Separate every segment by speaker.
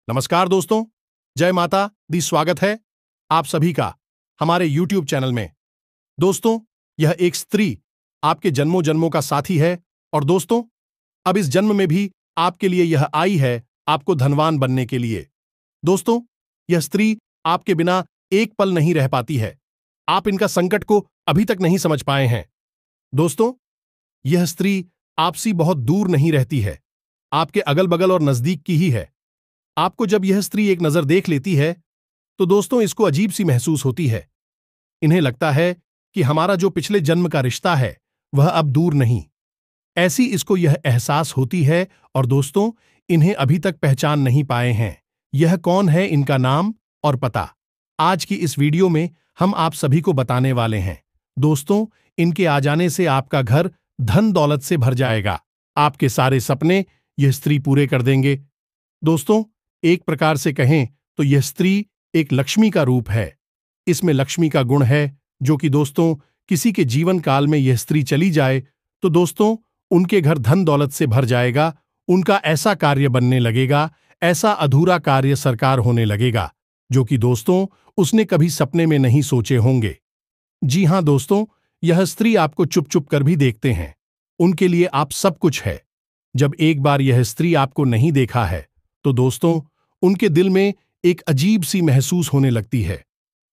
Speaker 1: नमस्कार दोस्तों, जय माता दी। स्वागत है आप सभी का हमारे YouTube चैनल में। दोस्तों, यह एक स्त्री आपके जन्मों जन्मों का साथी है और दोस्तों, अब इस जन्म में भी आपके लिए यह आई है आपको धनवान बनने के लिए। दोस्तों, यह स्त्री आपके बिना एक पल नहीं रह पाती है। आप इनका संकट को अभी तक नहीं समझ पाए हैं। दोस्तों, यह स्त्री आपसे बहुत दूर नहीं रहती है, आपके अगल बगल और नजदीक की ही है। आपको जब यह स्त्री एक नजर देख लेती है तो दोस्तों इसको अजीब सी महसूस होती है। इन्हें लगता है कि हमारा जो पिछले जन्म का रिश्ता है वह अब दूर नहीं। ऐसी इसको यह एहसास होती है और दोस्तों इन्हें अभी तक पहचान नहीं पाए हैं। यह कौन है, इनका नाम और पता आज की इस वीडियो में हम आप सभी को बताने वाले हैं। दोस्तों, इनके आ जाने से आपका घर धन दौलत से भर जाएगा। आपके सारे सपने यह स्त्री पूरे कर देंगे। दोस्तों, एक प्रकार से कहें तो यह स्त्री एक लक्ष्मी का रूप है। इसमें लक्ष्मी का गुण है जो कि दोस्तों किसी के जीवन काल में यह स्त्री चली जाए तो दोस्तों उनके घर धन दौलत से भर जाएगा। उनका ऐसा कार्य बनने लगेगा, ऐसा अधूरा कार्य सरकार होने लगेगा जो कि दोस्तों उसने कभी सपने में नहीं सोचे होंगे। जी हां दोस्तों, यह स्त्री आपको चुप चुप कर भी देखते हैं। उनके लिए आप सब कुछ है। जब एक बार यह स्त्री आपको नहीं देखा है तो दोस्तों उनके दिल में एक अजीब सी महसूस होने लगती है।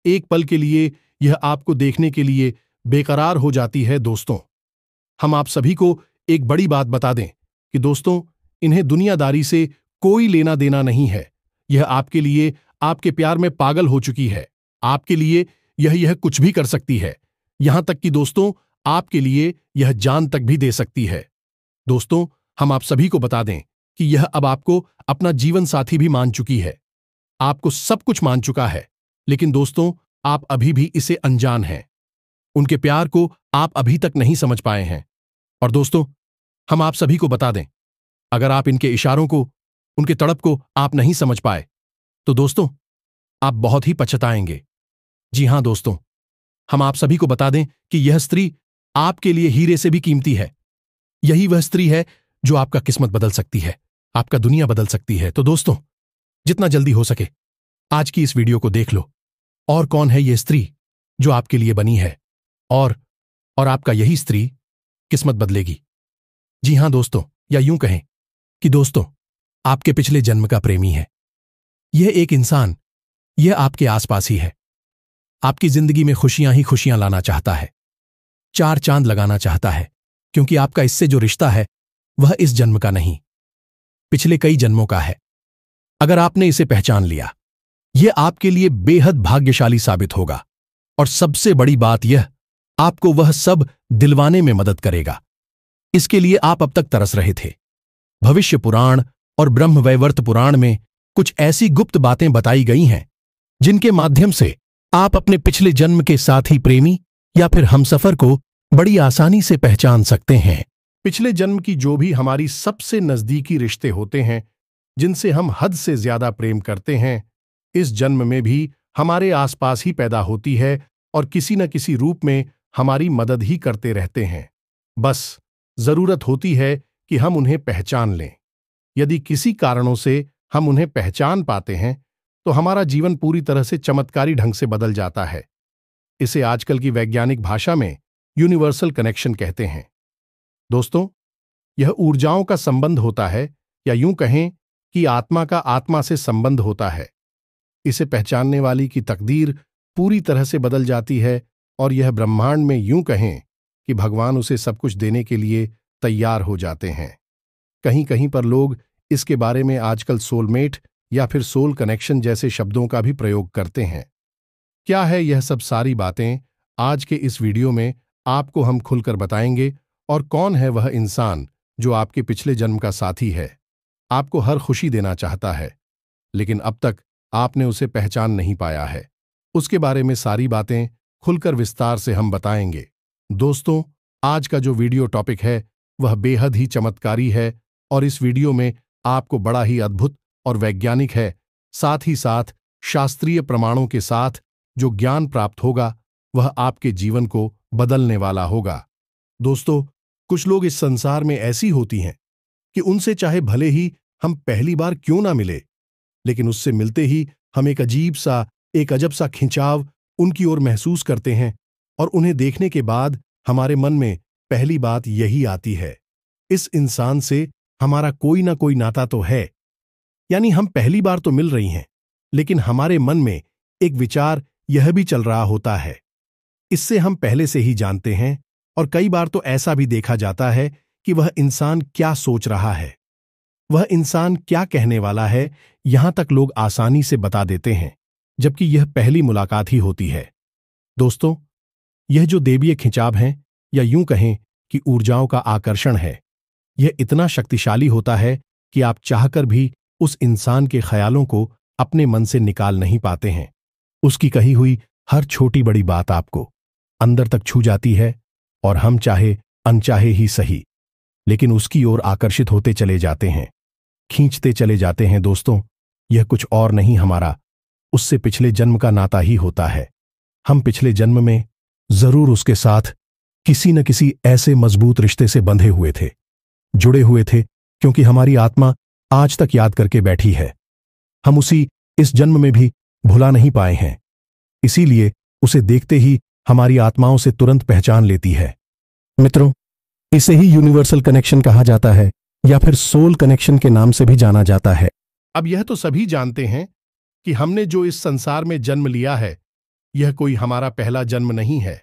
Speaker 1: एक पल के लिए यह आपको देखने के लिए बेकरार हो जाती है। दोस्तों, हम आप सभी को एक बड़ी बात बता दें कि दोस्तों इन्हें दुनियादारी से कोई लेना देना नहीं है। यह आपके लिए, आपके प्यार में पागल हो चुकी है। आपके लिए यह कुछ भी कर सकती है। यहां तक कि दोस्तों आपके लिए यह जान तक भी दे सकती है। दोस्तों, हम आप सभी को बता दें कि यह अब आपको अपना जीवन साथी भी मान चुकी है। आपको सब कुछ मान चुका है, लेकिन दोस्तों आप अभी भी इसे अनजान हैं। उनके प्यार को आप अभी तक नहीं समझ पाए हैं। और दोस्तों, हम आप सभी को बता दें, अगर आप इनके इशारों को, उनके तड़प को आप नहीं समझ पाए तो दोस्तों आप बहुत ही पछताएंगे। जी हां दोस्तों, हम आप सभी को बता दें कि यह स्त्री आपके लिए हीरे से भी कीमती है। यही वह स्त्री है जो आपका किस्मत बदल सकती है, आपका दुनिया बदल सकती है। तो दोस्तों, जितना जल्दी हो सके आज की इस वीडियो को देख लो। और कौन है यह स्त्री जो आपके लिए बनी है और आपका यही स्त्री किस्मत बदलेगी। जी हां दोस्तों, या यूं कहें कि दोस्तों आपके पिछले जन्म का प्रेमी है। यह एक इंसान, यह आपके आसपास ही है। आपकी जिंदगी में खुशियां ही खुशियां लाना चाहता है, चार चांद लगाना चाहता है, क्योंकि आपका इससे जो रिश्ता है वह इस जन्म का नहीं, पिछले कई जन्मों का है। अगर आपने इसे पहचान लिया, यह आपके लिए बेहद भाग्यशाली साबित होगा। और सबसे बड़ी बात यह, आपको वह सब दिलवाने में मदद करेगा। इसके लिए आप अब तक तरस रहे थे। भविष्य पुराण और ब्रह्मवैवर्त पुराण में कुछ ऐसी गुप्त बातें बताई गई हैं जिनके माध्यम से आप अपने पिछले जन्म के साथी, प्रेमी या फिर हमसफर को बड़ी आसानी से पहचान सकते हैं। पिछले जन्म की जो भी हमारी सबसे नजदीकी रिश्ते होते हैं, जिनसे हम हद से ज्यादा प्रेम करते हैं, इस जन्म में भी हमारे आसपास ही पैदा होती है और किसी न किसी रूप में हमारी मदद ही करते रहते हैं। बस जरूरत होती है कि हम उन्हें पहचान लें। यदि किसी कारणों से हम उन्हें पहचान पाते हैं तो हमारा जीवन पूरी तरह से चमत्कारी ढंग से बदल जाता है। इसे आजकल की वैज्ञानिक भाषा में यूनिवर्सल कनेक्शन कहते हैं। दोस्तों, यह ऊर्जाओं का संबंध होता है, या यूं कहें कि आत्मा का आत्मा से संबंध होता है। इसे पहचानने वाली की तकदीर पूरी तरह से बदल जाती है और यह ब्रह्मांड में यूं कहें कि भगवान उसे सब कुछ देने के लिए तैयार हो जाते हैं। कहीं कहीं पर लोग इसके बारे में आजकल सोलमेट या फिर सोल कनेक्शन जैसे शब्दों का भी प्रयोग करते हैं। क्या है यह सब सारी बातें आज के इस वीडियो में आपको हम खुलकर बताएंगे। और कौन है वह इंसान जो आपके पिछले जन्म का साथी है, आपको हर खुशी देना चाहता है, लेकिन अब तक आपने उसे पहचान नहीं पाया है। उसके बारे में सारी बातें खुलकर विस्तार से हम बताएंगे। दोस्तों, आज का जो वीडियो टॉपिक है वह बेहद ही चमत्कारी है और इस वीडियो में आपको बड़ा ही अद्भुत और वैज्ञानिक है, साथ ही साथ शास्त्रीय प्रमाणों के साथ जो ज्ञान प्राप्त होगा वह आपके जीवन को बदलने वाला होगा। दोस्तों, कुछ लोग इस संसार में ऐसी होती हैं कि उनसे चाहे भले ही हम पहली बार क्यों ना मिले, लेकिन उससे मिलते ही हम एक अजब सा खिंचाव उनकी ओर महसूस करते हैं और उन्हें देखने के बाद हमारे मन में पहली बात यही आती है, इस इंसान से हमारा कोई ना कोई नाता तो है। यानी हम पहली बार तो मिल रही हैं, लेकिन हमारे मन में एक विचार यह भी चल रहा होता है, इससे हम पहले से ही जानते हैं। और कई बार तो ऐसा भी देखा जाता है कि वह इंसान क्या सोच रहा है, वह इंसान क्या कहने वाला है, यहां तक लोग आसानी से बता देते हैं, जबकि यह पहली मुलाकात ही होती है। दोस्तों, यह जो दैवीय खिंचाव है, या यूं कहें कि ऊर्जाओं का आकर्षण है, यह इतना शक्तिशाली होता है कि आप चाहकर भी उस इंसान के ख्यालों को अपने मन से निकाल नहीं पाते हैं। उसकी कही हुई हर छोटी बड़ी बात आपको अंदर तक छू जाती है और हम चाहे अनचाहे ही सही, लेकिन उसकी ओर आकर्षित होते चले जाते हैं, खींचते चले जाते हैं। दोस्तों, यह कुछ और नहीं, हमारा उससे पिछले जन्म का नाता ही होता है। हम पिछले जन्म में जरूर उसके साथ किसी न किसी ऐसे मजबूत रिश्ते से बंधे हुए थे, जुड़े हुए थे, क्योंकि हमारी आत्मा आज तक याद करके बैठी है। हम उसी इस जन्म में भी भुला नहीं पाए हैं, इसीलिए उसे देखते ही हमारी आत्माओं से तुरंत पहचान लेती है। मित्रों, इसे ही यूनिवर्सल कनेक्शन कहा जाता है, या फिर सोल कनेक्शन के नाम से भी जाना जाता है। अब यह तो सभी जानते हैं कि हमने जो इस संसार में जन्म लिया है, यह कोई हमारा पहला जन्म नहीं है।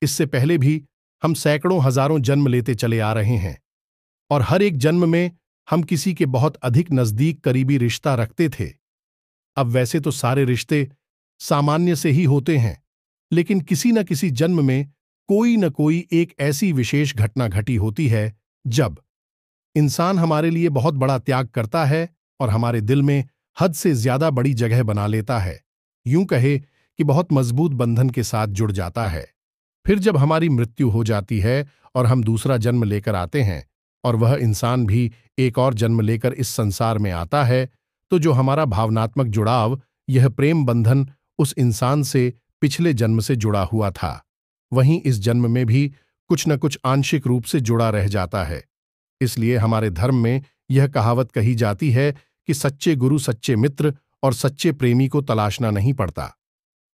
Speaker 1: इससे पहले भी हम सैकड़ों हजारों जन्म लेते चले आ रहे हैं, और हर एक जन्म में हम किसी के बहुत अधिक नजदीक करीबी रिश्ता रखते थे। अब वैसे तो सारे रिश्ते सामान्य से ही होते हैं, लेकिन किसी न किसी जन्म में कोई न कोई एक ऐसी विशेष घटना घटी होती है जब इंसान हमारे लिए बहुत बड़ा त्याग करता है और हमारे दिल में हद से ज्यादा बड़ी जगह बना लेता है। यूं कहे कि बहुत मजबूत बंधन के साथ जुड़ जाता है। फिर जब हमारी मृत्यु हो जाती है और हम दूसरा जन्म लेकर आते हैं, और वह इंसान भी एक और जन्म लेकर इस संसार में आता है, तो जो हमारा भावनात्मक जुड़ाव, यह प्रेम बंधन उस इंसान से पिछले जन्म से जुड़ा हुआ था, वहीं इस जन्म में भी कुछ न कुछ आंशिक रूप से जुड़ा रह जाता है। इसलिए हमारे धर्म में यह कहावत कही जाती है कि सच्चे गुरु, सच्चे मित्र और सच्चे प्रेमी को तलाशना नहीं पड़ता,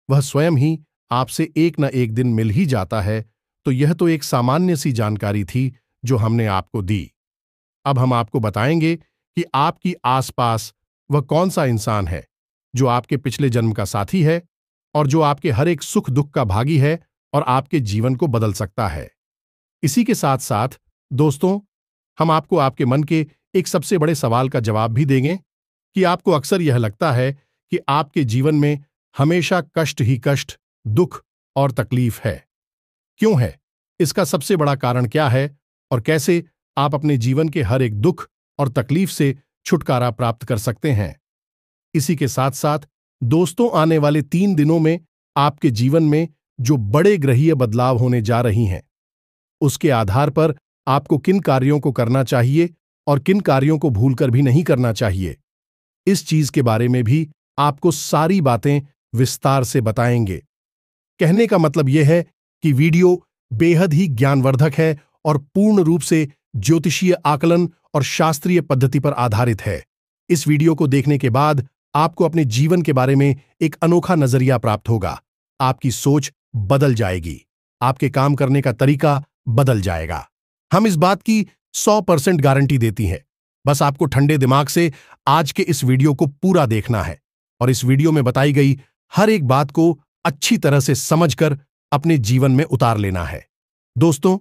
Speaker 1: वह स्वयं ही आपसे एक न एक दिन मिल ही जाता है। तो यह तो एक सामान्य सी जानकारी थी जो हमने आपको दी। अब हम आपको बताएंगे कि आपकी आसपास वह कौन सा इंसान है जो आपके पिछले जन्म का साथी है और जो आपके हर एक सुख दुख का भागी है और आपके जीवन को बदल सकता है। इसी के साथ साथ दोस्तों, हम आपको आपके मन के एक सबसे बड़े सवाल का जवाब भी देंगे कि आपको अक्सर यह लगता है कि आपके जीवन में हमेशा कष्ट ही कष्ट, दुख और तकलीफ है। क्यों है? इसका सबसे बड़ा कारण क्या है और कैसे आप अपने जीवन के हर एक दुख और तकलीफ से छुटकारा प्राप्त कर सकते हैं। इसी के साथ साथ दोस्तों, आने वाले 3 दिनों में आपके जीवन में जो बड़े ग्रहीय बदलाव होने जा रही हैं, उसके आधार पर आपको किन कार्यों को करना चाहिए और किन कार्यों को भूलकर भी नहीं करना चाहिए, इस चीज के बारे में भी आपको सारी बातें विस्तार से बताएंगे। कहने का मतलब यह है कि वीडियो बेहद ही ज्ञानवर्धक है और पूर्ण रूप से ज्योतिषीय आकलन और शास्त्रीय पद्धति पर आधारित है। इस वीडियो को देखने के बाद आपको अपने जीवन के बारे में एक अनोखा नजरिया प्राप्त होगा। आपकी सोच बदल जाएगी, आपके काम करने का तरीका बदल जाएगा। हम इस बात की 100% गारंटी देती हैं। बस आपको ठंडे दिमाग से आज के इस वीडियो को पूरा देखना है और इस वीडियो में बताई गई हर एक बात को अच्छी तरह से समझकर अपने जीवन में उतार लेना है। दोस्तों,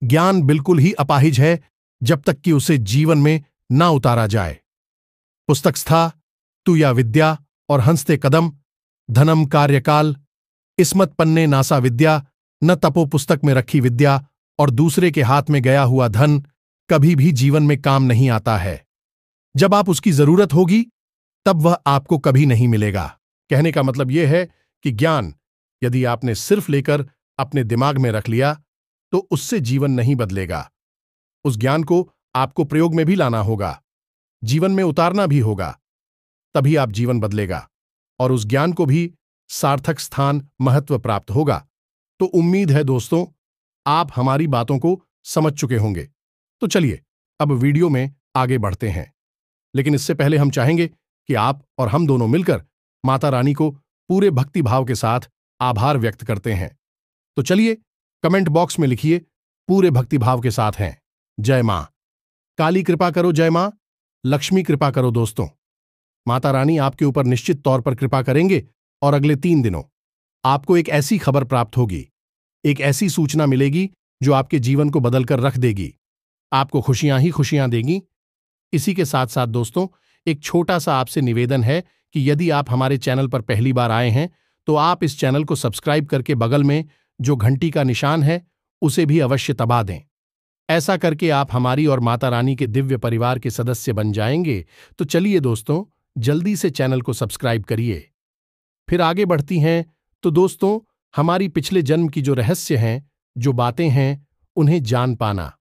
Speaker 1: ज्ञान बिल्कुल ही अपाहिज है जब तक कि उसे जीवन में ना उतारा जाए। पुस्तक स्था तू या विद्या और हंसते कदम, धनम कार्यकाल, इसमत पन्ने नासा विद्या, न तपो पुस्तक में रखी विद्या और दूसरे के हाथ में गया हुआ धन कभी भी जीवन में काम नहीं आता है। जब आप उसकी जरूरत होगी तब वह आपको कभी नहीं मिलेगा। कहने का मतलब यह है कि ज्ञान यदि आपने सिर्फ लेकर अपने दिमाग में रख लिया तो उससे जीवन नहीं बदलेगा। उस ज्ञान को आपको प्रयोग में भी लाना होगा, जीवन में उतारना भी होगा, तभी आप जीवन बदलेगा और उस ज्ञान को भी सार्थक स्थान, महत्व प्राप्त होगा। तो उम्मीद है दोस्तों, आप हमारी बातों को समझ चुके होंगे। तो चलिए अब वीडियो में आगे बढ़ते हैं, लेकिन इससे पहले हम चाहेंगे कि आप और हम दोनों मिलकर माता रानी को पूरे भक्ति भाव के साथ आभार व्यक्त करते हैं। तो चलिए कमेंट बॉक्स में लिखिए, पूरे भक्ति भाव के साथ हैं। जय मां। काली कृपा करो, जय मां। लक्ष्मी कृपा करो। दोस्तों, माता रानी आपके ऊपर निश्चित तौर पर कृपा करेंगे और अगले 3 दिनों आपको एक ऐसी खबर प्राप्त होगी, एक ऐसी सूचना मिलेगी जो आपके जीवन को बदलकर रख देगी, आपको खुशियां ही खुशियां देगी। इसी के साथ साथ दोस्तों, एक छोटा सा आपसे निवेदन है कि यदि आप हमारे चैनल पर पहली बार आए हैं तो आप इस चैनल को सब्सक्राइब करके बगल में जो घंटी का निशान है उसे भी अवश्य दबा दें। ऐसा करके आप हमारी और माता रानी के दिव्य परिवार के सदस्य बन जाएंगे। तो चलिए दोस्तों, जल्दी से चैनल को सब्सक्राइब करिए। फिर आगे बढ़ती हैं तो दोस्तों, हमारी पिछले जन्म की जो रहस्य हैं, जो बातें हैं, उन्हें जान पाना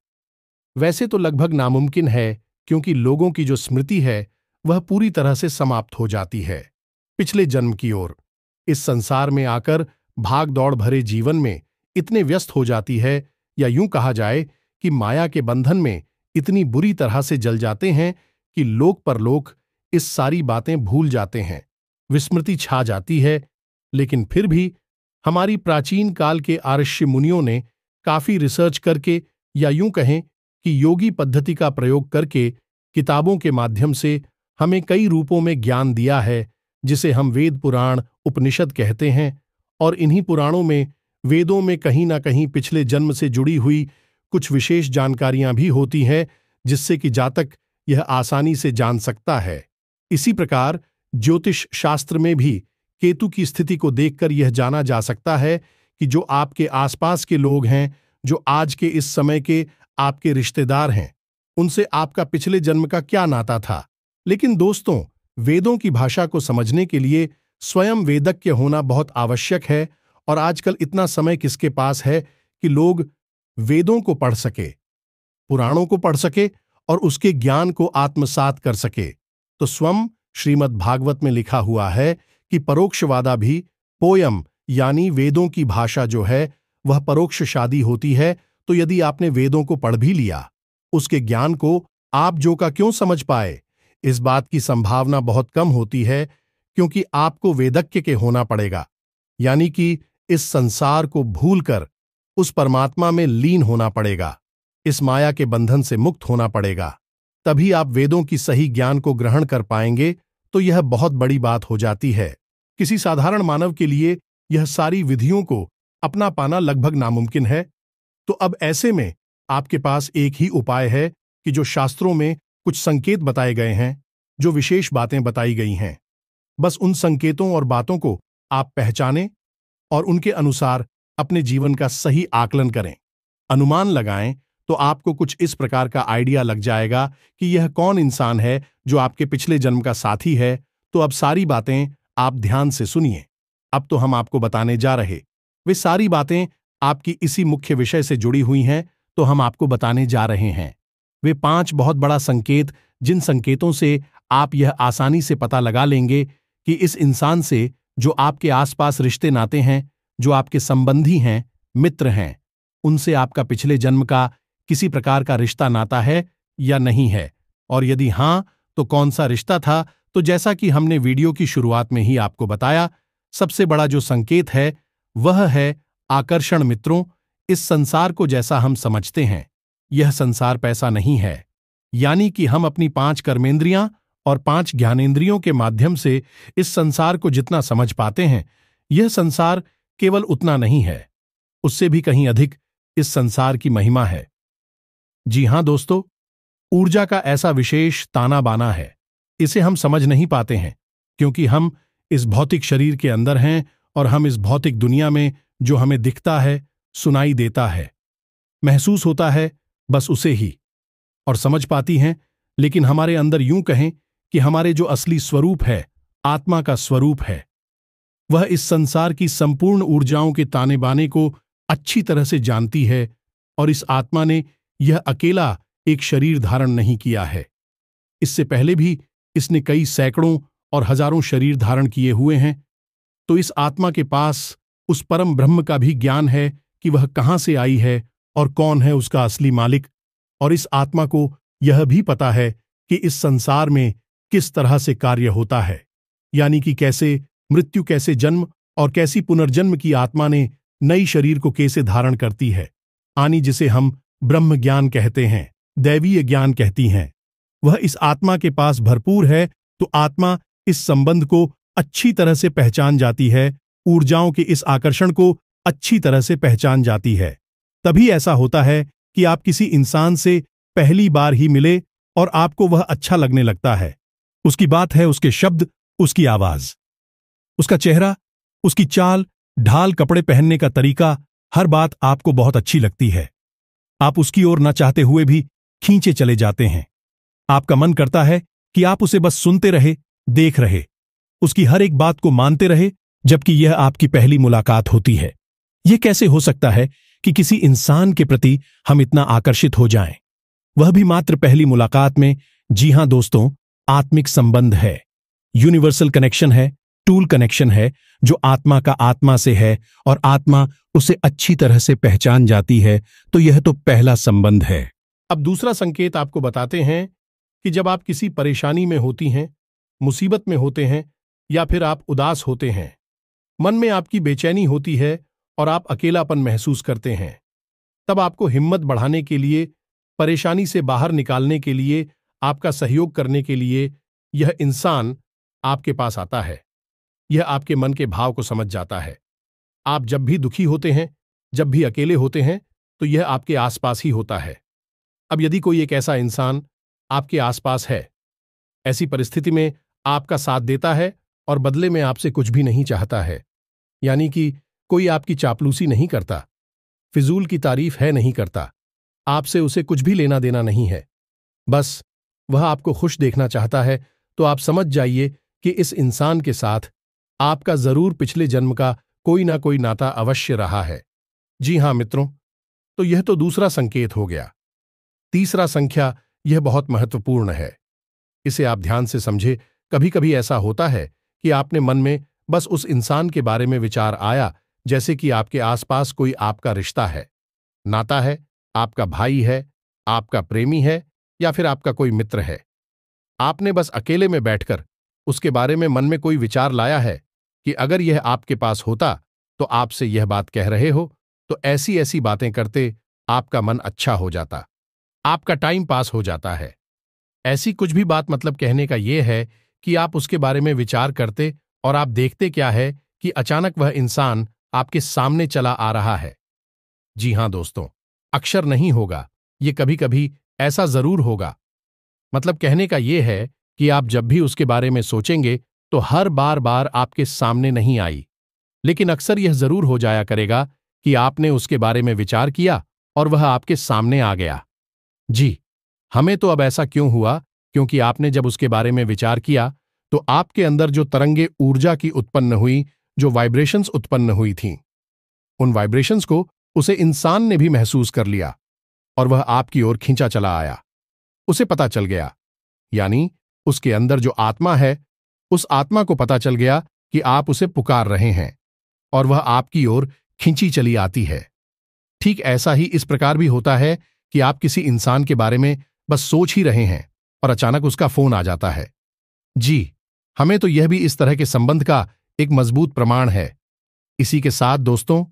Speaker 1: वैसे तो लगभग नामुमकिन है, क्योंकि लोगों की जो स्मृति है वह पूरी तरह से समाप्त हो जाती है पिछले जन्म की ओर। इस संसार में आकर भाग दौड़ भरे जीवन में इतने व्यस्त हो जाती है, या यूं कहा जाए कि माया के बंधन में इतनी बुरी तरह से जल जाते हैं कि लोक परलोक इस सारी बातें भूल जाते हैं, विस्मृति छा जाती है। लेकिन फिर भी हमारी प्राचीन काल के आर्ष्य मुनियों ने काफी रिसर्च करके, या यूं कहें कि योगी पद्धति का प्रयोग करके, किताबों के माध्यम से हमें कई रूपों में ज्ञान दिया है, जिसे हम वेद पुराण उपनिषद कहते हैं। और इन्हीं पुराणों में, वेदों में कहीं ना कहीं पिछले जन्म से जुड़ी हुई कुछ विशेष जानकारियां भी होती हैं, जिससे कि जातक यह आसानी से जान सकता है। इसी प्रकार ज्योतिष शास्त्र में भी केतु की स्थिति को देखकर यह जाना जा सकता है कि जो आपके आसपास के लोग हैं, जो आज के इस समय के आपके रिश्तेदार हैं, उनसे आपका पिछले जन्म का क्या नाता था। लेकिन दोस्तों, वेदों की भाषा को समझने के लिए स्वयं वेदज्ञ होना बहुत आवश्यक है। और आजकल इतना समय किसके पास है कि लोग वेदों को पढ़ सके, पुराणों को पढ़ सके और उसके ज्ञान को आत्मसात कर सके। तो स्वयं श्रीमद् भागवत में लिखा हुआ है कि परोक्षवादा भी पोयम, यानी वेदों की भाषा जो है वह परोक्ष शादी होती है। तो यदि आपने वेदों को पढ़ भी लिया, उसके ज्ञान को आप जो का क्यों समझ पाए, इस बात की संभावना बहुत कम होती है, क्योंकि आपको वेदज्ञ के होना पड़ेगा, यानी कि इस संसार को भूलकर उस परमात्मा में लीन होना पड़ेगा, इस माया के बंधन से मुक्त होना पड़ेगा। तभी आप वेदों की सही ज्ञान को ग्रहण कर पाएंगे। तो यह बहुत बड़ी बात हो जाती है। किसी साधारण मानव के लिए यह सारी विधियों को अपना पाना लगभग नामुमकिन है। तो अब ऐसे में आपके पास एक ही उपाय है कि जो शास्त्रों में कुछ संकेत बताए गए हैं, जो विशेष बातें बताई गई हैं, बस उन संकेतों और बातों को आप पहचानें और उनके अनुसार अपने जीवन का सही आकलन करें, अनुमान लगाएं। तो आपको कुछ इस प्रकार का आइडिया लग जाएगा कि यह कौन इंसान है जो आपके पिछले जन्म का साथी है। तो अब सारी बातें आप ध्यान से सुनिए। अब तो हम आपको बताने जा रहे, वे सारी बातें आपकी इसी मुख्य विषय से जुड़ी हुई हैं। तो हम आपको बताने जा रहे हैं वे 5 बहुत बड़ा संकेत, जिन संकेतों से आप यह आसानी से पता लगा लेंगे कि इस इंसान से जो आपके आसपास रिश्ते नाते हैं, जो आपके संबंधी हैं, मित्र हैं, उनसे आपका पिछले जन्म का किसी प्रकार का रिश्ता नाता है या नहीं है, और यदि हां तो कौन सा रिश्ता था। तो जैसा कि हमने वीडियो की शुरुआत में ही आपको बताया, सबसे बड़ा जो संकेत है वह है आकर्षण। मित्रों, इस संसार को जैसा हम समझते हैं, यह संसार पैसा नहीं है, यानी कि हम अपनी 5 कर्मेंद्रियां और 5 ज्ञानेंद्रियों के माध्यम से इस संसार को जितना समझ पाते हैं, यह संसार केवल उतना नहीं है, उससे भी कहीं अधिक इस संसार की महिमा है। जी हां दोस्तों, ऊर्जा का ऐसा विशेष ताना बाना है, इसे हम समझ नहीं पाते हैं, क्योंकि हम इस भौतिक शरीर के अंदर हैं और हम इस भौतिक दुनिया में जो हमें दिखता है, सुनाई देता है, महसूस होता है, बस उसे ही और समझ पाती हैं। लेकिन हमारे अंदर यूं कहें कि हमारे जो असली स्वरूप है, आत्मा का स्वरूप है, वह इस संसार की संपूर्ण ऊर्जाओं के ताने बाने को अच्छी तरह से जानती है। और इस आत्मा ने यह अकेला एक शरीर धारण नहीं किया है, इससे पहले भी इसने कई सैकड़ों और हजारों शरीर धारण किए हुए हैं। तो इस आत्मा के पास उस परम ब्रह्म का भी ज्ञान है कि वह कहां से आई है और कौन है उसका असली मालिक। और इस आत्मा को यह भी पता है कि इस संसार में किस तरह से कार्य होता है, यानी कि कैसे मृत्यु, कैसे जन्म और कैसी पुनर्जन्म की आत्मा ने नई शरीर को कैसे धारण करती है, यानी जिसे हम ब्रह्म ज्ञान कहते हैं, दैवीय ज्ञान कहती हैं, वह इस आत्मा के पास भरपूर है। तो आत्मा इस संबंध को अच्छी तरह से पहचान जाती है, ऊर्जाओं के इस आकर्षण को अच्छी तरह से पहचान जाती है। तभी ऐसा होता है कि आप किसी इंसान से पहली बार ही मिले और आपको वह अच्छा लगने लगता है। उसकी बात है, उसके शब्द, उसकी आवाज, उसका चेहरा, उसकी चाल ढाल, कपड़े पहनने का तरीका, हर बात आपको बहुत अच्छी लगती है। आप उसकी ओर न चाहते हुए भी खींचे चले जाते हैं। आपका मन करता है कि आप उसे बस सुनते रहे, देख रहे, उसकी हर एक बात को मानते रहे, जबकि यह आपकी पहली मुलाकात होती है। यह कैसे हो सकता है कि किसी इंसान के प्रति हम इतना आकर्षित हो जाएं, वह भी मात्र पहली मुलाकात में? जी हां दोस्तों, आत्मिक संबंध है, यूनिवर्सल कनेक्शन है, टूल कनेक्शन है, जो आत्मा का आत्मा से है और आत्मा उसे अच्छी तरह से पहचान जाती है। तो यह तो पहला संबंध है। अब दूसरा संकेत आपको बताते हैं कि जब आप किसी परेशानी में होती हैं, मुसीबत में होते हैं, या फिर आप उदास होते हैं, मन में आपकी बेचैनी होती है और आप अकेलापन महसूस करते हैं, तब आपको हिम्मत बढ़ाने के लिए, परेशानी से बाहर निकालने के लिए, आपका सहयोग करने के लिए यह इंसान आपके पास आता है। यह आपके मन के भाव को समझ जाता है। आप जब भी दुखी होते हैं, जब भी अकेले होते हैं, तो यह आपके आसपास ही होता है। अब यदि कोई एक ऐसा इंसान आपके आसपास है, ऐसी परिस्थिति में आपका साथ देता है और बदले में आपसे कुछ भी नहीं चाहता है, यानी कि कोई आपकी चापलूसी नहीं करता, फिजूल की तारीफ है नहीं करता, आपसे उसे कुछ भी लेना देना नहीं है, बस वह आपको खुश देखना चाहता है, तो आप समझ जाइए कि इस इंसान के साथ आपका जरूर पिछले जन्म का कोई ना कोई नाता अवश्य रहा है। जी हां मित्रों, तो यह तो दूसरा संकेत हो गया। तीसरा संख्या, यह बहुत महत्वपूर्ण है, इसे आप ध्यान से समझे। कभी कभी ऐसा होता है कि आपने मन में बस उस इंसान के बारे में विचार आया, जैसे कि आपके आसपास कोई आपका रिश्ता है, नाता है, आपका भाई है, आपका प्रेमी है, या फिर आपका कोई मित्र है। आपने बस अकेले में बैठकर उसके बारे में मन में कोई विचार लाया है कि अगर यह आपके पास होता तो आपसे यह बात कह रहे हो, तो ऐसी ऐसी बातें करते, आपका मन अच्छा हो जाता, आपका टाइम पास हो जाता है। ऐसी कुछ भी बात, मतलब कहने का यह है कि आप उसके बारे में विचार करते और आप देखते क्या है कि अचानक वह इंसान आपके सामने चला आ रहा है। जी हां दोस्तों, अक्सर नहीं होगा, ये कभी कभी ऐसा जरूर होगा। मतलब कहने का यह है कि आप जब भी उसके बारे में सोचेंगे तो हर बार बार आपके सामने नहीं आई, लेकिन अक्सर यह जरूर हो जाया करेगा कि आपने उसके बारे में विचार किया और वह आपके सामने आ गया। जी, हमें तो अब ऐसा क्यों हुआ? क्योंकि आपने जब उसके बारे में विचार किया तो आपके अंदर जो तरंगे ऊर्जा की उत्पन्न हुई, जो वाइब्रेशंस उत्पन्न हुई थीं, उन वाइब्रेशंस को उसे इंसान ने भी महसूस कर लिया और वह आपकी ओर खींचा चला आया। उसे पता चल गया, यानी उसके अंदर जो आत्मा है, उस आत्मा को पता चल गया कि आप उसे पुकार रहे हैं और वह आपकी ओर खींची चली आती है। ठीक ऐसा ही इस प्रकार भी होता है कि आप किसी इंसान के बारे में बस सोच ही रहे हैं और अचानक उसका फोन आ जाता है। जी, हमें तो यह भी इस तरह के संबंध का एक मजबूत प्रमाण है। इसी के साथ दोस्तों,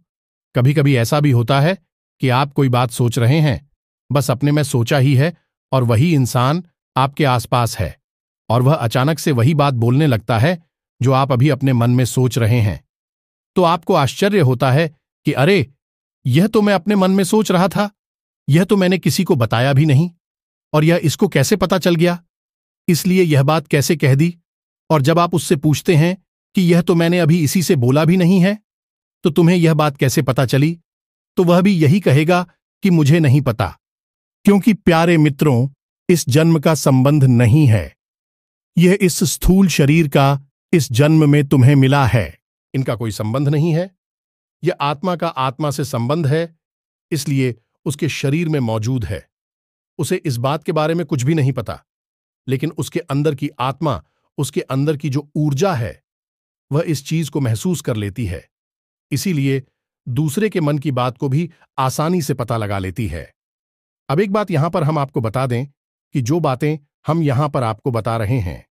Speaker 1: कभी कभी ऐसा भी होता है कि आप कोई बात सोच रहे हैं, बस अपने में सोचा ही है, और वही इंसान आपके आसपास है और वह अचानक से वही बात बोलने लगता है जो आप अभी अपने मन में सोच रहे हैं। तो आपको आश्चर्य होता है कि अरे, यह तो मैं अपने मन में सोच रहा था, यह तो मैंने किसी को बताया भी नहीं, और यह इसको कैसे पता चल गया, इसलिए यह बात कैसे कह दी। और जब आप उससे पूछते हैं कि यह तो मैंने अभी इसी से बोला भी नहीं है, तो तुम्हें यह बात कैसे पता चली, तो वह भी यही कहेगा कि मुझे नहीं पता, क्योंकि प्यारे मित्रों, इस जन्म का संबंध नहीं है। यह इस स्थूल शरीर का इस जन्म में तुम्हें मिला है, इनका कोई संबंध नहीं है। यह आत्मा का आत्मा से संबंध है, इसलिए उसके शरीर में मौजूद है। उसे इस बात के बारे में कुछ भी नहीं पता, लेकिन उसके अंदर की आत्मा, उसके अंदर की जो ऊर्जा है, वह इस चीज को महसूस कर लेती है, इसीलिए दूसरे के मन की बात को भी आसानी से पता लगा लेती है। अब एक बात यहां पर हम आपको बता दें कि जो बातें हम यहां पर आपको बता रहे हैं,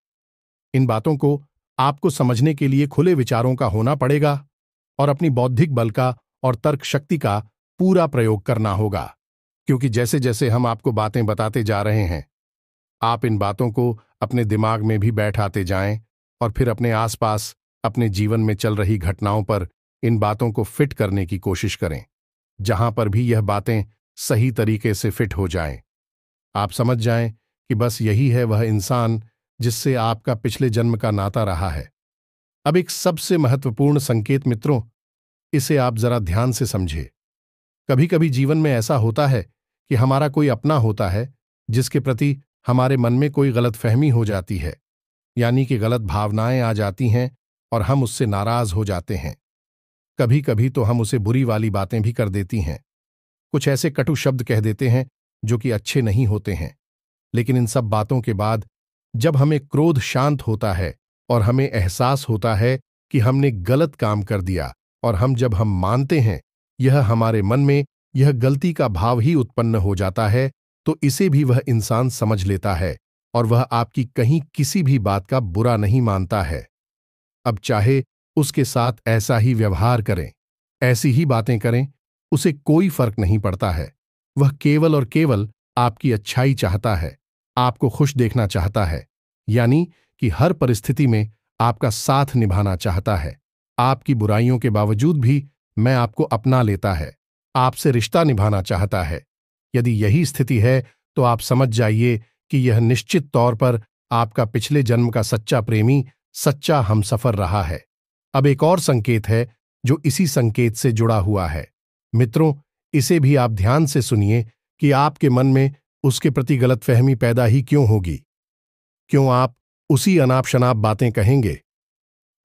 Speaker 1: इन बातों को आपको समझने के लिए खुले विचारों का होना पड़ेगा और अपनी बौद्धिक बल का और तर्क शक्ति का पूरा प्रयोग करना होगा, क्योंकि जैसे जैसे हम आपको बातें बताते जा रहे हैं, आप इन बातों को अपने दिमाग में भी बैठाते जाएं और फिर अपने आसपास अपने जीवन में चल रही घटनाओं पर इन बातों को फिट करने की कोशिश करें, जहां पर भी यह बातें सही तरीके से फिट हो जाएं। आप समझ जाएं कि बस यही है वह इंसान जिससे आपका पिछले जन्म का नाता रहा है। अब एक सबसे महत्वपूर्ण संकेत मित्रों, इसे आप जरा ध्यान से समझे। कभी कभी जीवन में ऐसा होता है कि हमारा कोई अपना होता है जिसके प्रति हमारे मन में कोई गलतफहमी हो जाती है, यानी कि गलत भावनाएं आ जाती हैं और हम उससे नाराज हो जाते हैं। कभी कभी तो हम उसे बुरी वाली बातें भी कर देती हैं, कुछ ऐसे कटु शब्द कह देते हैं जो कि अच्छे नहीं होते हैं। लेकिन इन सब बातों के बाद जब हमें क्रोध शांत होता है और हमें एहसास होता है कि हमने गलत काम कर दिया, और जब हम मानते हैं, यह हमारे मन में यह गलती का भाव ही उत्पन्न हो जाता है, तो इसे भी वह इंसान समझ लेता है और वह आपकी कहीं किसी भी बात का बुरा नहीं मानता है। अब चाहे उसके साथ ऐसा ही व्यवहार करें, ऐसी ही बातें करें, उसे कोई फर्क नहीं पड़ता है। वह केवल और केवल आपकी अच्छाई चाहता है, आपको खुश देखना चाहता है, यानी कि हर परिस्थिति में आपका साथ निभाना चाहता है। आपकी बुराइयों के बावजूद भी मैं आपको अपना लेता है, आपसे रिश्ता निभाना चाहता है। यदि यही स्थिति है तो आप समझ जाइए कि यह निश्चित तौर पर आपका पिछले जन्म का सच्चा प्रेमी, सच्चा हमसफर रहा है। अब एक और संकेत है जो इसी संकेत से जुड़ा हुआ है। मित्रों, इसे भी आप ध्यान से सुनिए कि आपके मन में उसके प्रति गलतफहमी पैदा ही क्यों होगी। क्यों आप उसी अनाप शनाप बातें कहेंगे,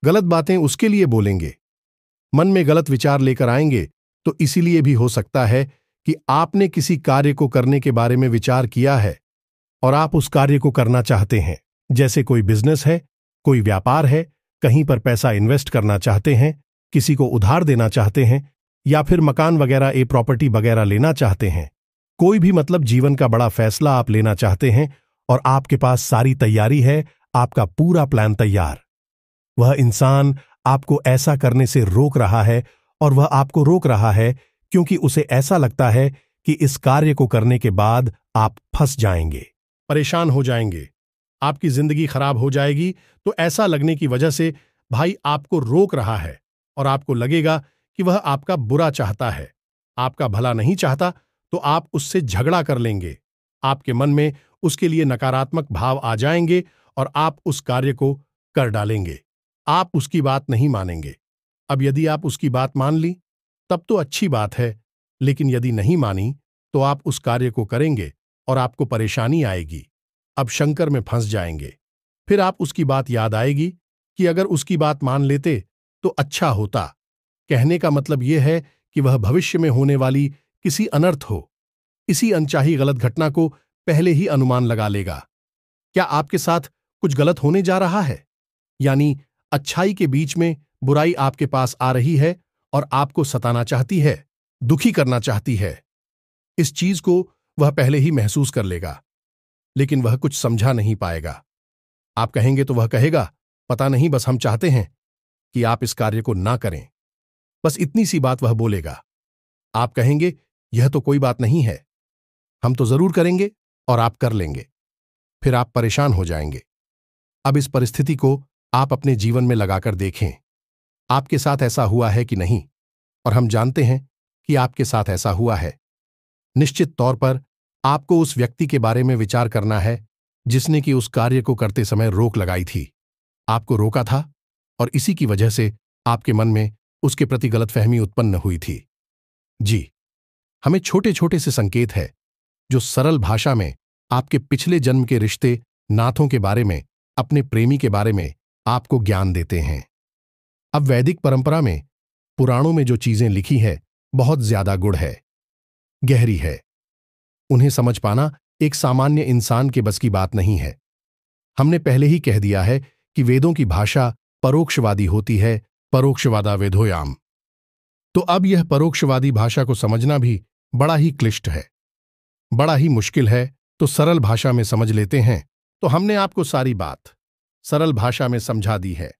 Speaker 1: गलत बातें उसके लिए बोलेंगे, मन में गलत विचार लेकर आएंगे? तो इसीलिए भी हो सकता है कि आपने किसी कार्य को करने के बारे में विचार किया है और आप उस कार्य को करना चाहते हैं, जैसे कोई बिजनेस है, कोई व्यापार है, कहीं पर पैसा इन्वेस्ट करना चाहते हैं, किसी को उधार देना चाहते हैं, या फिर मकान वगैरह प्रॉपर्टी वगैरह लेना चाहते हैं। कोई भी मतलब जीवन का बड़ा फैसला आप लेना चाहते हैं और आपके पास सारी तैयारी है, आपका पूरा प्लान तैयार। वह इंसान आपको ऐसा करने से रोक रहा है, और वह आपको रोक रहा है क्योंकि उसे ऐसा लगता है कि इस कार्य को करने के बाद आप फंस जाएंगे, परेशान हो जाएंगे, आपकी जिंदगी खराब हो जाएगी। तो ऐसा लगने की वजह से भाई आपको रोक रहा है और आपको लगेगा कि वह आपका बुरा चाहता है, आपका भला नहीं चाहता, तो आप उससे झगड़ा कर लेंगे। आपके मन में उसके लिए नकारात्मक भाव आ जाएंगे और आप उस कार्य को कर डालेंगे। आप उसकी बात नहीं मानेंगे। अब यदि आप उसकी बात मान ली तब तो अच्छी बात है, लेकिन यदि नहीं मानी तो आप उस कार्य को करेंगे और आपको परेशानी आएगी। अब शंकर में फंस जाएंगे। फिर आप उसकी बात याद आएगी कि अगर उसकी बात मान लेते तो अच्छा होता। कहने का मतलब यह है कि वह भविष्य में होने वाली किसी अनर्थ हो, इसी अनचाही गलत घटना को पहले ही अनुमान लगा लेगा। क्या आपके साथ कुछ गलत होने जा रहा है? यानी अच्छाई के बीच में बुराई आपके पास आ रही है और आपको सताना चाहती है, दुखी करना चाहती है। इस चीज को वह पहले ही महसूस कर लेगा, लेकिन वह कुछ समझा नहीं पाएगा। आप कहेंगे तो वह कहेगा, पता नहीं, बस हम चाहते हैं कि आप इस कार्य को ना करें। बस इतनी सी बात वह बोलेगा। आप कहेंगे, यह तो कोई बात नहीं है, हम तो जरूर करेंगे, और आप कर लेंगे। फिर आप परेशान हो जाएंगे। अब इस परिस्थिति को आप अपने जीवन में लगाकर देखें, आपके साथ ऐसा हुआ है कि नहीं। और हम जानते हैं कि आपके साथ ऐसा हुआ है। निश्चित तौर पर आपको उस व्यक्ति के बारे में विचार करना है जिसने कि उस कार्य को करते समय रोक लगाई थी, आपको रोका था, और इसी की वजह से आपके मन में उसके प्रति गलतफहमी उत्पन्न हुई थी। जी, हमें छोटे छोटे से संकेत है जो सरल भाषा में आपके पिछले जन्म के रिश्ते नाथों के बारे में, अपने प्रेमी के बारे में आपको ज्ञान देते हैं। अब वैदिक परंपरा में, पुराणों में जो चीजें लिखी है बहुत ज्यादा गुढ़ है, गहरी है। उन्हें समझ पाना एक सामान्य इंसान के बस की बात नहीं है। हमने पहले ही कह दिया है कि वेदों की भाषा परोक्षवादी होती है, परोक्षवादा वेदोयाम। तो अब यह परोक्षवादी भाषा को समझना भी बड़ा ही क्लिष्ट है, बड़ा ही मुश्किल है। तो सरल भाषा में समझ लेते हैं। तो हमने आपको सारी बात सरल भाषा में समझा दी है।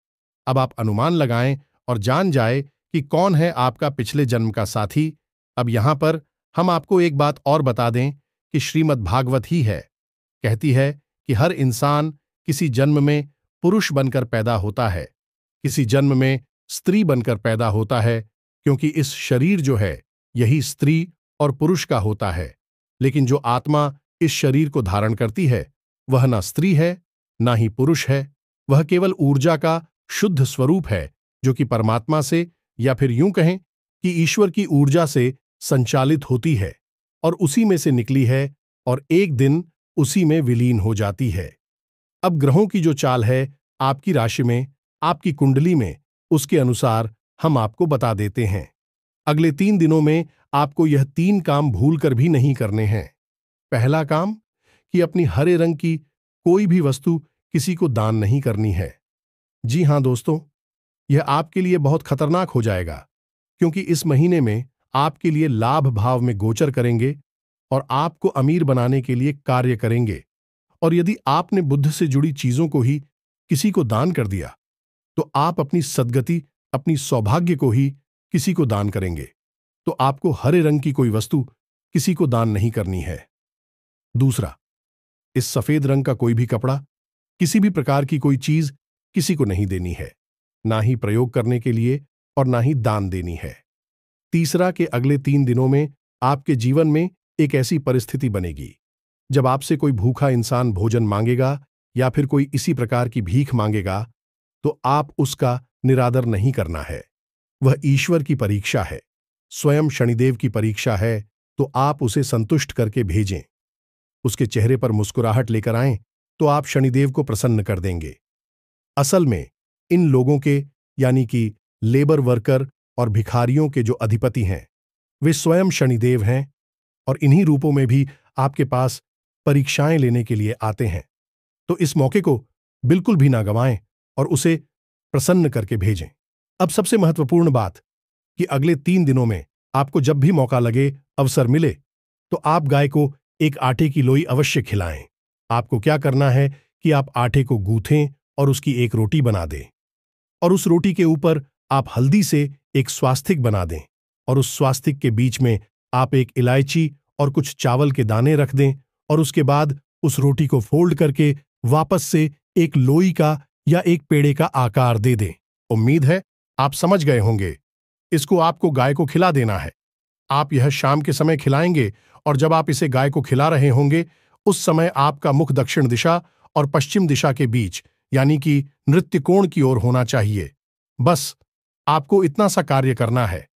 Speaker 1: अब आप अनुमान लगाएं और जान जाए कि कौन है आपका पिछले जन्म का साथी। अब यहां पर हम आपको एक बात और बता दें कि श्रीमद् भागवत ही है कहती है कि हर इंसान किसी जन्म में पुरुष बनकर पैदा होता है, किसी जन्म में स्त्री बनकर पैदा होता है, क्योंकि इस शरीर जो है यही स्त्री और पुरुष का होता है। लेकिन जो आत्मा इस शरीर को धारण करती है वह ना स्त्री है ना ही पुरुष है, वह केवल ऊर्जा का शुद्ध स्वरूप है जो कि परमात्मा से या फिर यूं कहें कि ईश्वर की ऊर्जा से संचालित होती है और उसी में से निकली है और एक दिन उसी में विलीन हो जाती है। अब ग्रहों की जो चाल है आपकी राशि में, आपकी कुंडली में, उसके अनुसार हम आपको बता देते हैं। अगले 3 दिनों में आपको यह 3 काम भूलकर भी नहीं करने हैं। पहला काम कि अपनी हरे रंग की कोई भी वस्तु किसी को दान नहीं करनी है। जी हां दोस्तों, यह आपके लिए बहुत खतरनाक हो जाएगा, क्योंकि इस महीने में आपके लिए लाभ भाव में गोचर करेंगे और आपको अमीर बनाने के लिए कार्य करेंगे। और यदि आपने बुद्ध से जुड़ी चीजों को ही किसी को दान कर दिया तो आप अपनी सद्गति, अपनी सौभाग्य को ही किसी को दान करेंगे। तो आपको हरे रंग की कोई वस्तु किसी को दान नहीं करनी है। दूसरा, इस सफेद रंग का कोई भी कपड़ा, किसी भी प्रकार की कोई चीज किसी को नहीं देनी है, ना ही प्रयोग करने के लिए और ना ही दान देनी है। तीसरा, के अगले 3 दिनों में आपके जीवन में एक ऐसी परिस्थिति बनेगी जब आपसे कोई भूखा इंसान भोजन मांगेगा या फिर कोई इसी प्रकार की भीख मांगेगा तो आप उसका निरादर नहीं करना है। वह ईश्वर की परीक्षा है, स्वयं शनिदेव की परीक्षा है, तो आप उसे संतुष्ट करके भेजें। उसके चेहरे पर मुस्कुराहट लेकर आएं तो आप शनिदेव को प्रसन्न कर देंगे। असल में इन लोगों के यानी कि लेबर वर्कर और भिखारियों के जो अधिपति हैं वे स्वयं शनिदेव हैं और इन्हीं रूपों में भी आपके पास परीक्षाएं लेने के लिए आते हैं। तो इस मौके को बिल्कुल भी ना गंवाएं और उसे प्रसन्न करके भेजें। अब सबसे महत्वपूर्ण बात कि अगले 3 दिनों में आपको जब भी मौका लगे, अवसर मिले, तो आप गाय को एक आटे की लोई अवश्य खिलाएं। आपको क्या करना है कि आप आटे को गूंथें और उसकी एक रोटी बना दें और उस रोटी के ऊपर आप हल्दी से एक स्वास्तिक बना दें और उस स्वास्तिक के बीच में आप एक इलायची और कुछ चावल के दाने रख दें और उसके बाद उस रोटी को फोल्ड करके वापस से एक लोई का या एक पेड़े का आकार दे दें। उम्मीद है आप समझ गए होंगे। इसको आपको गाय को खिला देना है। आप यह शाम के समय खिलाएंगे और जब आप इसे गाय को खिला रहे होंगे उस समय आपका मुख दक्षिण दिशा और पश्चिम दिशा के बीच यानी कि नृत्य कोण की ओर होना चाहिए। बस आपको इतना सा कार्य करना है।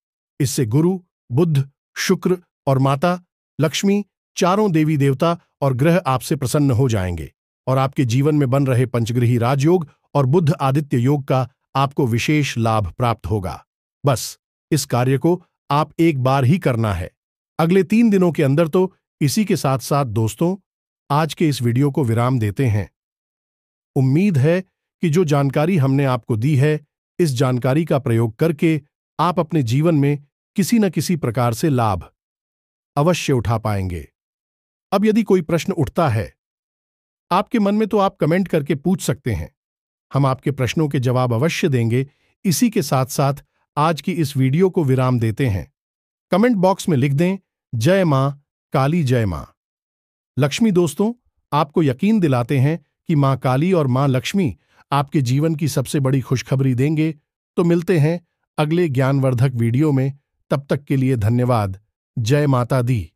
Speaker 1: इससे गुरु, बुध, शुक्र और माता लक्ष्मी, चारों देवी देवता और ग्रह आपसे प्रसन्न हो जाएंगे और आपके जीवन में बन रहे पंचग्रही राजयोग और बुध आदित्य योग का आपको विशेष लाभ प्राप्त होगा। बस इस कार्य को आप एक बार ही करना है। अगले 3 दिनों के अंदर तो इसी के साथ साथ दोस्तों आज के इस वीडियो को विराम देते हैं। उम्मीद है कि जो जानकारी हमने आपको दी है, इस जानकारी का प्रयोग करके आप अपने जीवन में किसी न किसी प्रकार से लाभ अवश्य उठा पाएंगे। अब यदि कोई प्रश्न उठता है आपके मन में तो आप कमेंट करके पूछ सकते हैं। हम आपके प्रश्नों के जवाब अवश्य देंगे। इसी के साथ साथ आज की इस वीडियो को विराम देते हैं। कमेंट बॉक्स में लिख दें, जय मां काली, जय मां लक्ष्मी। दोस्तों आपको यकीन दिलाते हैं कि मां काली और मां लक्ष्मी आपके जीवन की सबसे बड़ी खुशखबरी देंगे। तो मिलते हैं अगले ज्ञानवर्धक वीडियो में। तब तक के लिए धन्यवाद। जय माता दी।